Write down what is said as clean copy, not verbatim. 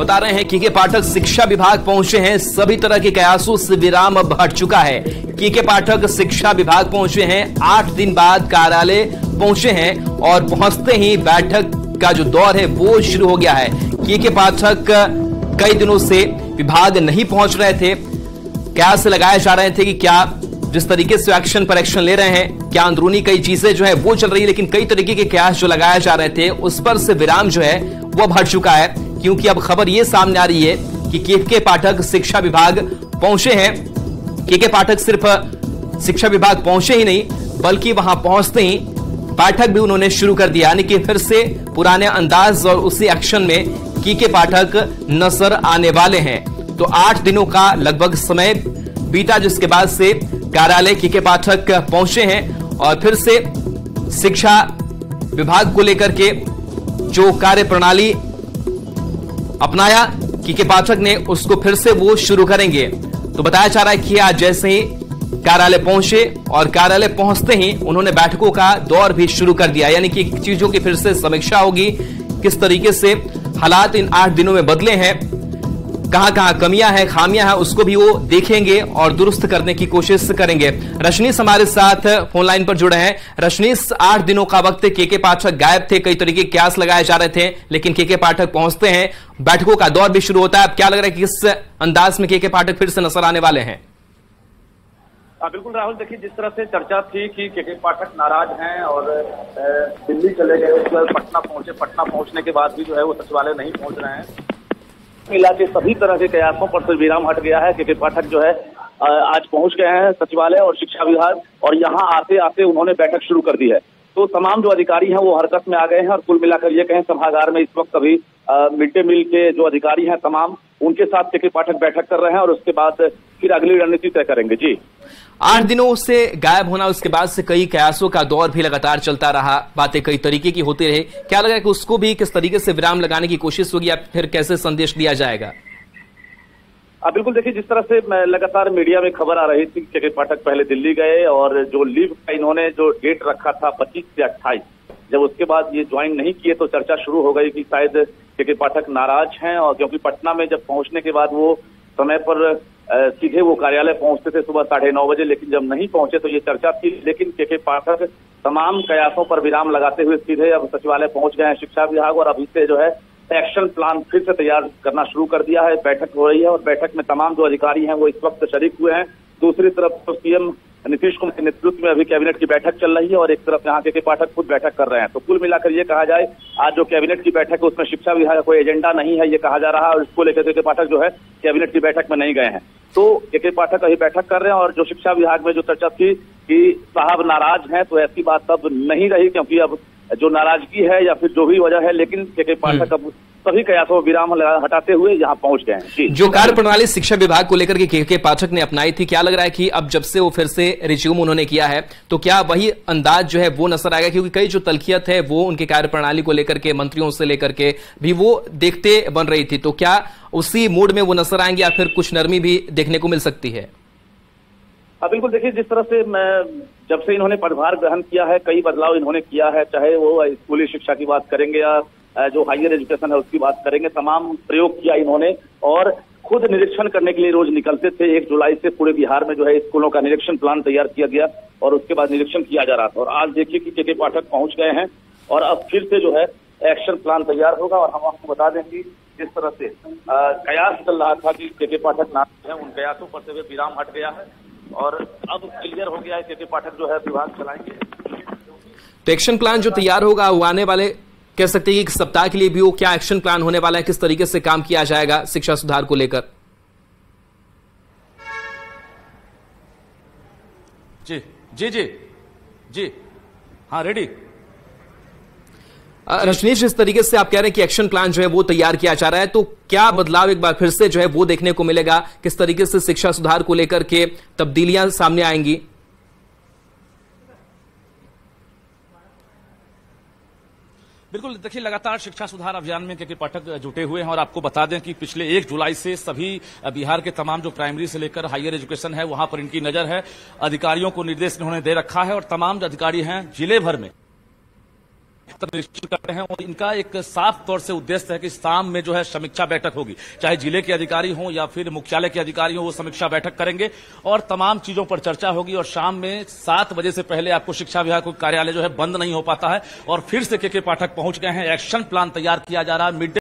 बता रहे हैं के पाठक शिक्षा विभाग पहुंचे हैं। सभी तरह के कयासों से विराम अब हट चुका है। के पाठक शिक्षा विभाग पहुंचे हैं। 8 दिन बाद कार्यालय पहुंचे हैं और पहुंचते ही बैठक का जो दौर है वो शुरू हो गया है। के पाठक कई दिनों से विभाग नहीं पहुंच रहे थे। कयास लगाए जा रहे थे कि क्या जिस तरीके से एक्शन पर एक्शन ले रहे हैं, क्या अंदरूनी कई चीजें जो है वो चल रही है, लेकिन कई तरीके के कयास जो लगाए जा रहे थे उस पर से विराम जो है वो अब हट चुका है। क्योंकि अब खबर ये सामने आ रही है कि के पाठक शिक्षा विभाग पहुंचे हैं। के पाठक सिर्फ शिक्षा विभाग पहुंचे ही नहीं, बल्कि वहां पहुंचते ही पाठक भी उन्होंने शुरू कर दिया, यानी कि फिर से पुराने अंदाज और उसी एक्शन में के पाठक नजर आने वाले हैं। तो 8 दिनों का लगभग समय बीता, जिसके बाद से कार्यालय के पाठक पहुंचे हैं और फिर से शिक्षा विभाग को लेकर के जो कार्य प्रणाली अपनाया के पाठक ने, उसको फिर से वो शुरू करेंगे। तो बताया जा रहा है कि आज जैसे ही कार्यालय पहुंचे और कार्यालय पहुंचते ही उन्होंने बैठकों का दौर भी शुरू कर दिया, यानी कि चीजों की फिर से समीक्षा होगी, किस तरीके से हालात इन 8 दिनों में बदले हैं, कहां कमियां हैं, खामियां हैं, उसको भी वो देखेंगे और दुरुस्त करने की कोशिश करेंगे। रशनीश हमारे साथ फोन लाइन पर जुड़े हैं। रशनीश, 8 दिनों का वक्त के पाठक गायब थे, कई तरीके के कयास लगाए जा रहे थे, लेकिन के पाठक पहुंचते हैं, बैठकों का दौर भी शुरू होता है। अब क्या लग रहा है कि किस अंदाज में के पाठक फिर से नजर आने वाले हैं? बिल्कुल राहुल, देखिए जिस तरह से चर्चा थी कि के पाठक नाराज हैं और दिल्ली चले गए, उसके बाद पटना पहुंचे, पटना पहुंचने के बाद भी जो है वो सचिवालय नहीं पहुंच रहे हैं। मिला के सभी तरह के कयासों पर से विराम हट गया है। के पाठक जो है आज पहुंच गए हैं सचिवालय और शिक्षा विभाग, और यहाँ आते आते उन्होंने बैठक शुरू कर दी है। तो तमाम जो अधिकारी हैं वो हरकत में आ गए हैं और कुल मिलाकर ये कहें सभागार में इस वक्त अभी मिड डे मील के जो अधिकारी हैं तमाम, उनके साथ के पाठक बैठक कर रहे हैं और उसके बाद फिर अगली रणनीति तय करेंगे। जी, 8 दिनों से गायब होना, उसके बाद से कई कयासों का दौर भी लगातार चलता रहा, बातें कई तरीके की होती रही। क्या लगा कि उसको भी किस तरीके से विराम लगाने की कोशिश होगी या फिर कैसे संदेश दिया जाएगा? बिल्कुल, देखिए जिस तरह से लगातार मीडिया में खबर आ रही थी के पाठक पहले दिल्ली गए और जो लीव का इन्होंने जो डेट रखा था 25 से 28, जब उसके बाद ये ज्वाइन नहीं किए तो चर्चा शुरू हो गई कि शायद के पाठक नाराज हैं, और क्योंकि पटना में जब पहुंचने के बाद वो समय पर सीधे वो कार्यालय पहुंचते थे सुबह 9:30 बजे, लेकिन जब नहीं पहुंचे तो ये चर्चा थी। लेकिन के पाठक तमाम कयासों पर विराम लगाते हुए सीधे अब सचिवालय पहुंच गए हैं शिक्षा विभाग, और अभी से जो है एक्शन प्लान फिर से तैयार करना शुरू कर दिया है। बैठक हो रही है और बैठक में तमाम जो अधिकारी हैं वो इस वक्त शरीक हुए हैं। दूसरी तरफ तो सीएम नीतीश कुमार के नेतृत्व में अभी कैबिनेट की बैठक चल रही है और एक तरफ यहाँ के पाठक खुद बैठक कर रहे हैं। तो कुल मिलाकर ये कहा जाए आज जो कैबिनेट की बैठक है उसमें शिक्षा विभाग का कोई एजेंडा नहीं है, ये कहा जा रहा है, और इसको लेकर के पाठक जो है कैबिनेट की बैठक में नहीं गए हैं। तो के पाठक अभी बैठक कर रहे हैं, और जो शिक्षा विभाग में जो चर्चा थी कि साहब नाराज हैं, तो ऐसी बात अब नहीं रही, क्योंकि अब जो नाराजगी है या फिर जो भी वजह है, लेकिन के पाठक अब सभी कयासों विराम हटाते हुए यहाँ पहुंच गए हैं। जो कार्य प्रणाली शिक्षा विभाग को लेकर के पाठक ने अपनाई थी, क्या लग रहा है कि अब जब से वो फिर से रिज्यूम उन्होंने किया है तो क्या वही अंदाज जो है वो नजर आएगा? क्योंकि कई जो तलखियत है वो उनके कार्य प्रणाली को लेकर के मंत्रियों से लेकर के भी वो देखते बन रही थी, तो क्या उसी मूड में वो नजर आएंगे या फिर कुछ नरमी भी देखने को मिल सकती है? बिल्कुल, देखिए जिस तरह से जब से इन्होंने पदभार ग्रहण किया है कई बदलाव इन्होंने किया है, चाहे वो स्कूली शिक्षा की बात करेंगे या जो हायर एजुकेशन है उसकी बात करेंगे, तमाम प्रयोग किया इन्होंने और खुद निरीक्षण करने के लिए रोज निकलते थे। 1 जुलाई से पूरे बिहार में जो है स्कूलों का निरीक्षण प्लान तैयार किया गया और उसके बाद निरीक्षण किया जा रहा था, और आज देखिए कि के पाठक पहुंच गए हैं और अब फिर से जो है एक्शन प्लान तैयार होगा। और हम आपको बता दें कि जिस तरह से कयास चल रहा था कि के पाठक नाराज हैं, उन कयासों पर से विराम हट गया है और अब क्लियर हो गया है के पाठक जो है विभाग चलाएंगे। तो एक्शन प्लान जो तैयार होगा वो आने वाले कह सकते हैं कि एक सप्ताह के लिए भी वो क्या एक्शन प्लान होने वाला है, किस तरीके से काम किया जाएगा शिक्षा सुधार को लेकर? जी जी जी जी हाँ, रेडी। रशनीश, जिस तरीके से आप कह रहे हैं कि एक्शन प्लान जो है वो तैयार किया जा रहा है, तो क्या बदलाव एक बार फिर से जो है वो देखने को मिलेगा? किस तरीके से शिक्षा सुधार को लेकर के तब्दीलियां सामने आएंगी? बिल्कुल, देखिए लगातार शिक्षा सुधार अभियान में के पाठक जुटे हुए हैं और आपको बता दें कि पिछले 1 जुलाई से सभी बिहार के तमाम जो प्राइमरी से लेकर हायर एजुकेशन है वहां पर इनकी नजर है। अधिकारियों को निर्देश इन्होंने दे रखा है और तमाम जो अधिकारी हैं जिले भर में निरीक्षण करते हैं और इनका एक साफ तौर से उद्देश्य है कि शाम में जो है समीक्षा बैठक होगी, चाहे जिले के अधिकारी हों या फिर मुख्यालय के अधिकारी हों, वो समीक्षा बैठक करेंगे और तमाम चीजों पर चर्चा होगी। और शाम में 7 बजे से पहले आपको शिक्षा विभाग का कार्यालय जो है बंद नहीं हो पाता है। और फिर से के पाठक पहुंच गए हैं, एक्शन प्लान तैयार किया जा रहा है।